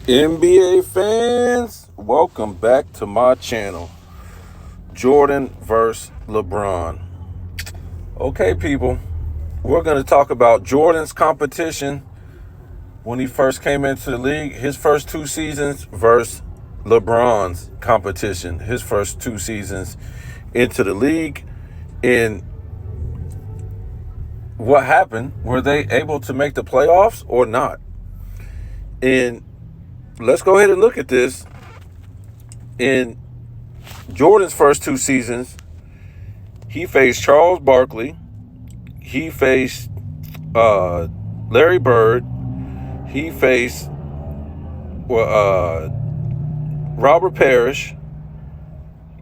NBA fans, welcome back to my channel. Jordan versus LeBron. Okay, people, we're going to talk about Jordan's competition when he first came into the league, his first 2 seasons, versus LeBron's competition, his first 2 seasons into the league. And what happened? Were they able to make the playoffs or not? And let's go ahead and look at this. In Jordan's first 2 seasons, he faced Charles Barkley. He faced Larry Bird. He faced Robert Parrish.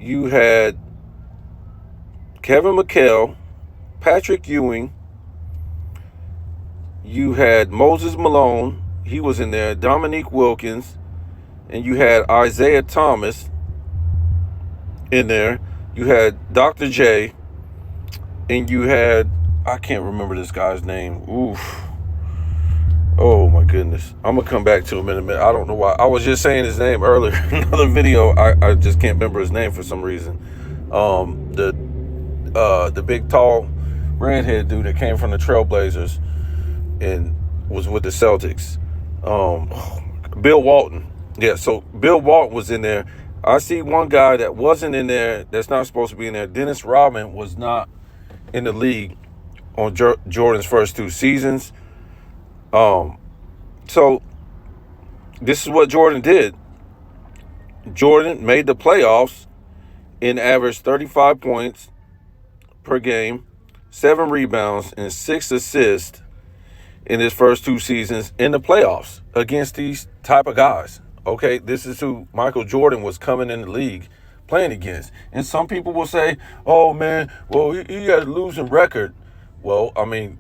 You had Kevin McHale, Patrick Ewing. You had Moses Malone. He was in there. Dominique Wilkins. And you had Isaiah Thomas in there. You had Dr. J. And you had, I can't remember this guy's name. Oof. Oh my goodness. I'm going to come back to him in a minute. I don't know why. I was just saying his name earlier in another video. I just can't remember his name for some reason. The big tall redhead dude that came from the Trailblazers and was with the Celtics. Bill Walton. Yeah, so Bill Walton was in there. I see one guy that wasn't in there that's not supposed to be in there. Dennis Rodman was not in the league on Jordan's first 2 seasons. So this is what Jordan did. Jordan made the playoffs and averaged 35 points per game, 7 rebounds, and 6 assists in his first 2 seasons in the playoffs against these type of guys. Okay, this is who Michael Jordan was coming in the league playing against. And some people will say, oh man, well, he had a losing record. Well, I mean,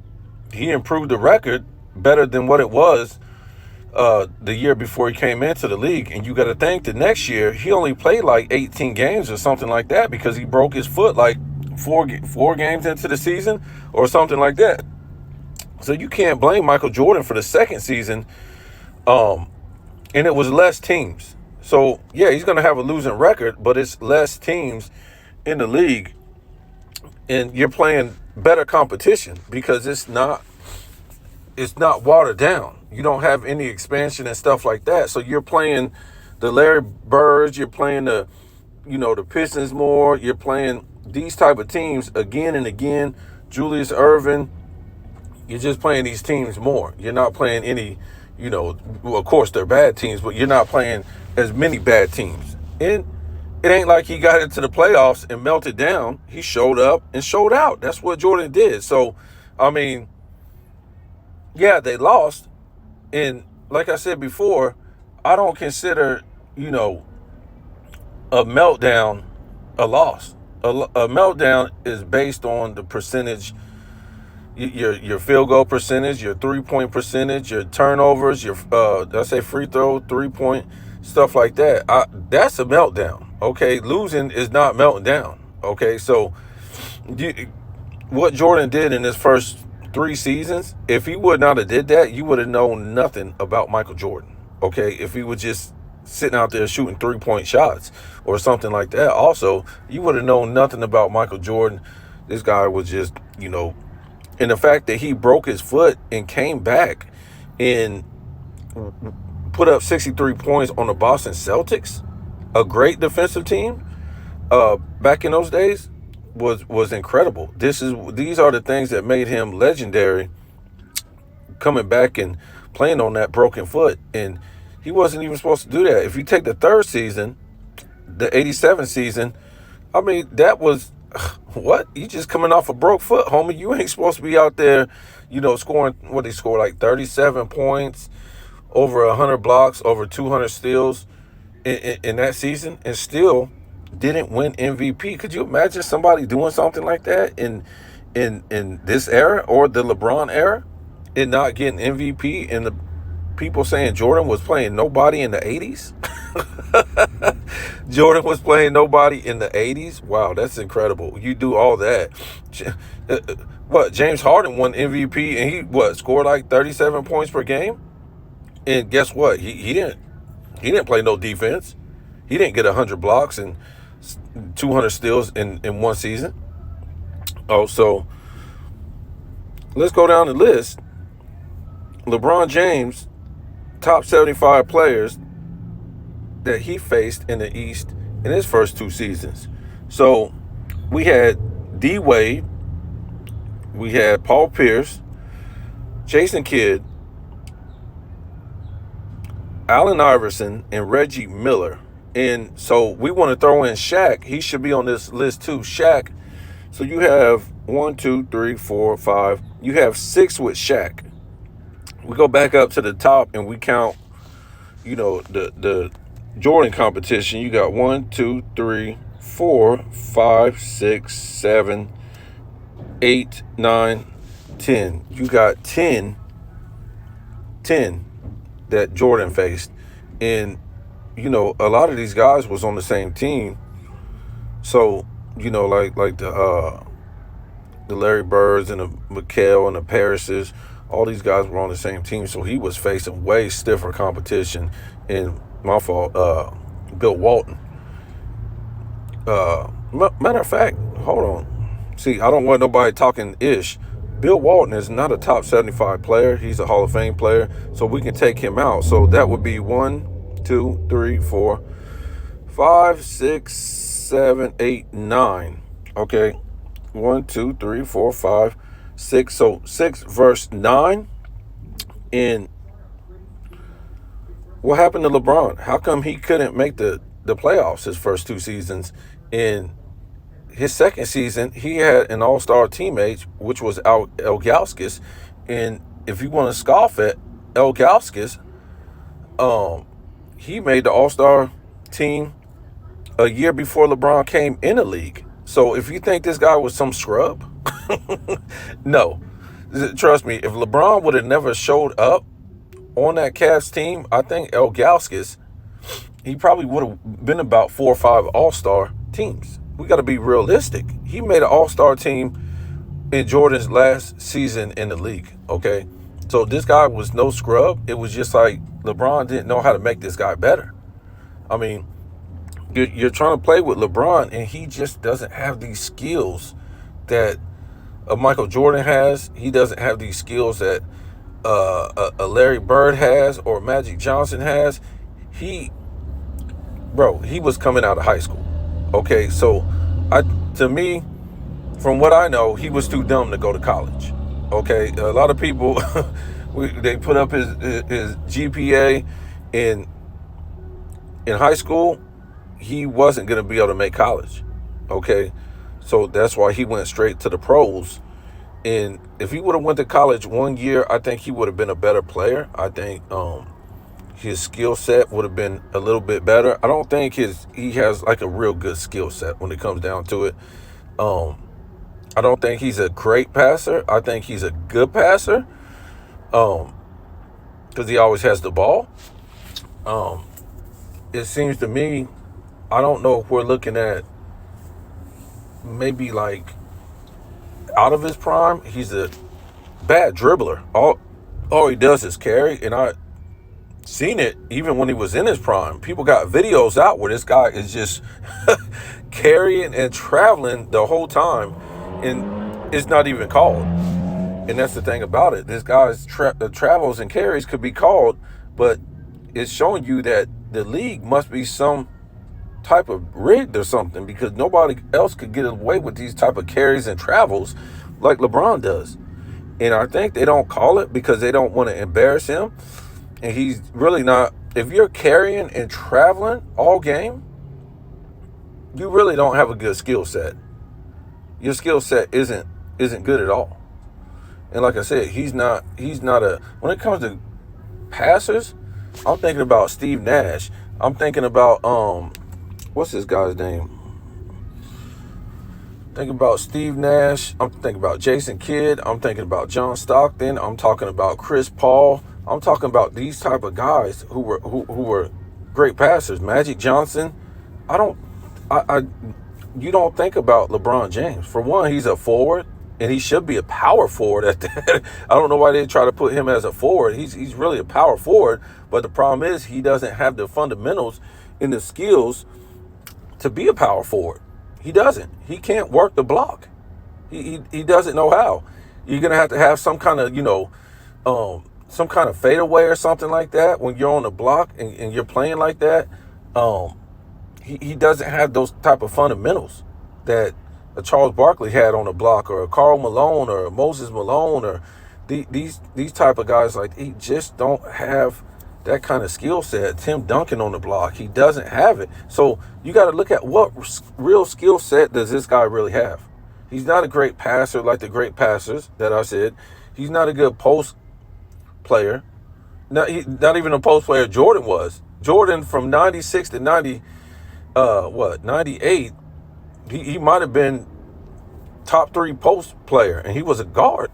he improved the record better than what it was the year before he came into the league. And you got to think the next year, he only played like 18 games or something like that because he broke his foot like four games into the season or something like that. So you can't blame Michael Jordan for the second season. And it was less teams. So, yeah, he's going to have a losing record, but it's less teams in the league. And you're playing better competition because it's not watered down. You don't have any expansion and stuff like that. So you're playing the Larry Birds, you're playing the Pistons more. You're playing these type of teams again and again. Julius Erving. You're just playing these teams more. You're not playing any, of course they're bad teams, but you're not playing as many bad teams. And it ain't like he got into the playoffs and melted down. He showed up and showed out. That's what Jordan did. So, I mean, yeah, they lost. And like I said before, I don't consider, a meltdown a loss. A meltdown is based on the percentage, your field goal percentage, your 3-point percentage, your turnovers, your free throw, 3-point, stuff like that. That's a meltdown. Okay, losing is not melting down. Okay, so what Jordan did in his first 3 seasons, if he would not have did that, you would have known nothing about Michael Jordan. Okay, if he was just sitting out there shooting 3-point shots or something like that, also you would have known nothing about Michael Jordan. This guy was just, and the fact that he broke his foot and came back and put up 63 points on the Boston Celtics, a great defensive team, back in those days, was incredible. These are the things that made him legendary, coming back and playing on that broken foot. And he wasn't even supposed to do that. If you take the third season, the 87 season, I mean, that was, what? You just coming off a broke foot, homie. You ain't supposed to be out there, scoring, what they score, like 37 points, over 100 blocks, over 200 steals in that season, and still didn't win MVP. Could you imagine somebody doing something like that in this era or the LeBron era and not getting MVP, and the people saying Jordan was playing nobody in the 80s? Jordan was playing nobody in the 80s? Wow, that's incredible. You do all that. James Harden won MVP and he scored like 37 points per game? And guess what? He didn't He didn't play no defense. He didn't get 100 blocks and 200 steals in one season. Oh, so let's go down the list. LeBron James, top 75 players that he faced in the East in his first 2 seasons. So we had D Wade, we had Paul Pierce, Jason Kidd, Allen Iverson, and Reggie Miller. And so we want to throw in Shaq. He should be on this list too. Shaq. So you have 1, 2, 3, 4, 5. You have 6 with Shaq. We go back up to the top and we count, the Jordan competition. You got 1, 2, 3, 4, 5, 6, 7, 8, 9, 10. You got 10 that Jordan faced. And, a lot of these guys was on the same team. So, like the Larry Birds and the McHale and the Parises, all these guys were on the same team. So he was facing way stiffer competition. And Bill Walton. Matter of fact, hold on. See, I don't want nobody talking ish. Bill Walton is not a top 75 player. He's a Hall of Fame player. So we can take him out. So that would be 1, 2, 3, 4, 5, 6, 7, 8, 9. Okay. 1, 2, 3, 4, 5, 6. So 6 verse 9. And what happened to LeBron? How come he couldn't make the playoffs his first 2 seasons? In his second season, he had an all-star teammate, which was Ilgauskas. And if you want to scoff at Ilgauskas, he made the all-star team a year before LeBron came in the league. So if you think this guy was some scrub, no. Trust me, if LeBron would have never showed up on that Cavs team, I think Ilgauskas, he probably would have been about 4 or 5 all-star teams. We got to be realistic. He made an all-star team in Jordan's last season in the league, okay? So this guy was no scrub. It was just like LeBron didn't know how to make this guy better. I mean, you're trying to play with LeBron, and he just doesn't have these skills that Michael Jordan has. He doesn't have these skills that a Larry Bird has or Magic Johnson has. He was coming out of high school. Okay, so to me, from what I know, he was too dumb to go to college. Okay, a lot of people, they put up his GPA in high school. He wasn't going to be able to make college. Okay, so that's why he went straight to the pros. And if he would have went to college 1 year, I think he would have been a better player. I think his skill set would have been a little bit better. I don't think he has like a real good skill set when it comes down to it. I don't think he's a great passer. I think he's a good passer because he always has the ball. It seems to me, I don't know if we're looking at maybe like out of his prime. He's a bad dribbler. All he does is carry, and I seen it even when he was in his prime. People got videos out where this guy is just carrying and traveling the whole time, and it's not even called. And that's the thing about it. This guy's travels and carries could be called, but it's showing you that the league must be some type of rigged or something, because nobody else could get away with these type of carries and travels like LeBron does. And I think they don't call it because they don't want to embarrass him. And he's really not. If you're carrying and traveling all game, you really don't have a good skill set. Your skill set isn't good at all. And like I said, he's not a. When it comes to passers, I'm thinking about Steve Nash. I'm thinking about what's this guy's name? Thinking about Steve Nash. I'm thinking about Jason Kidd. I'm thinking about John Stockton. I'm talking about Chris Paul. I'm talking about these type of guys who were great passers. Magic Johnson. You don't think about LeBron James. For one, he's a forward. and he should be a power forward at that. I don't know why they try to put him as a forward. He's really a power forward, but the problem is he doesn't have the fundamentals and the skills to be a power forward. He doesn't. He can't work the block. He doesn't know how. You're gonna have to have some kind of some kind of fadeaway or something like that when you're on the block and you're playing like that. He doesn't have those type of fundamentals that a Charles Barkley had on the block, or a Karl Malone, or a Moses Malone, or these type of guys. Like, he just don't have that kind of skill set. Tim Duncan on the block, he doesn't have it. So you got to look at what real skill set does this guy really have. He's not a great passer like the great passers that I said. He's not a good post player. Not even a post player Jordan was. Jordan from 96 to 98, he might have been top 3 post player, and he was a guard,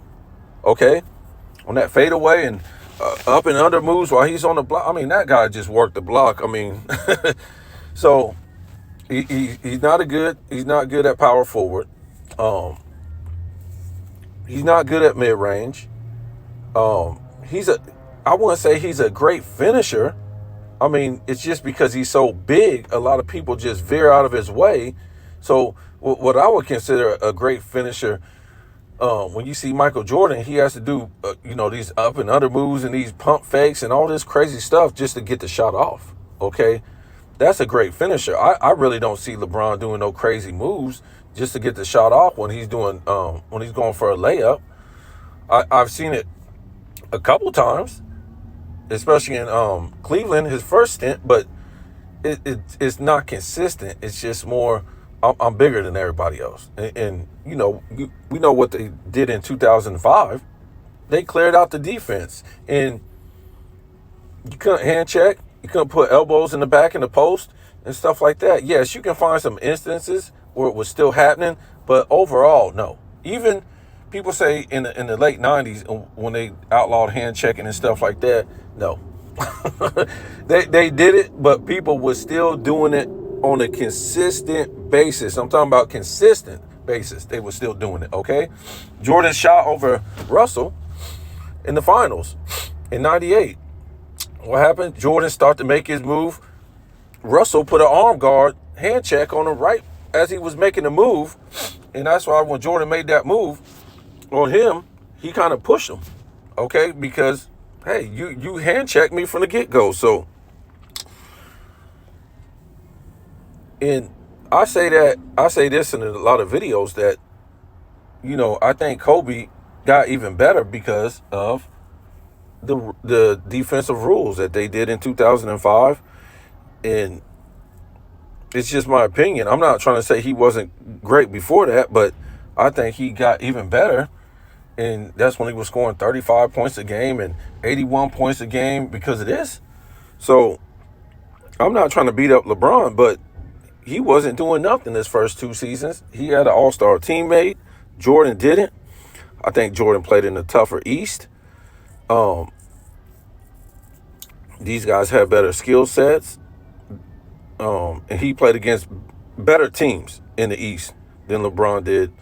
okay? On that fadeaway and up and under moves while he's on the block. I mean, that guy just worked the block. I mean, so he's not good at power forward. He's not good at mid range. I wouldn't say he's a great finisher. I mean, it's just because he's so big, a lot of people just veer out of his way. So what I would consider a great finisher, when you see Michael Jordan, he has to do, these up and under moves and these pump fakes and all this crazy stuff just to get the shot off. Okay. That's a great finisher. I really don't see LeBron doing no crazy moves just to get the shot off when he's doing, when he's going for a layup. I've seen it a couple times, especially in Cleveland, his first stint, but it's not consistent. It's just more, I'm bigger than everybody else. And we know what they did in 2005. They cleared out the defense, and you couldn't hand check. You couldn't put elbows in the back in the post and stuff like that. Yes, you can find some instances where it was still happening, but overall, no. Even people say in the late 90s when they outlawed hand checking and stuff like that, no. they did it, but people were still doing it on a consistent basis. I'm talking about consistent basis. They were still doing it, okay? Jordan shot over Russell in the finals in 98. What happened? Jordan started to make his move. Russell put an arm guard hand check on him right as he was making the move. And that's why when Jordan made that move on him, he kind of pushed him, okay? Because, hey, you hand checked me from the get-go. So, and I say this in a lot of videos that, I think Kobe got even better because of the defensive rules that they did in 2005. And it's just my opinion. I'm not trying to say he wasn't great before that, but I think he got even better. And that's when he was scoring 35 points a game and 81 points a game because of this. So I'm not trying to beat up LeBron, but he wasn't doing nothing his first 2 seasons. He had an all-star teammate. Jordan didn't. I think Jordan played in a tougher East. These guys have better skill sets. And he played against better teams in the East than LeBron did.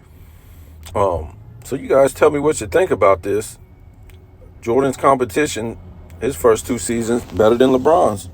So you guys tell me what you think about this. Jordan's competition, his first 2 seasons, better than LeBron's.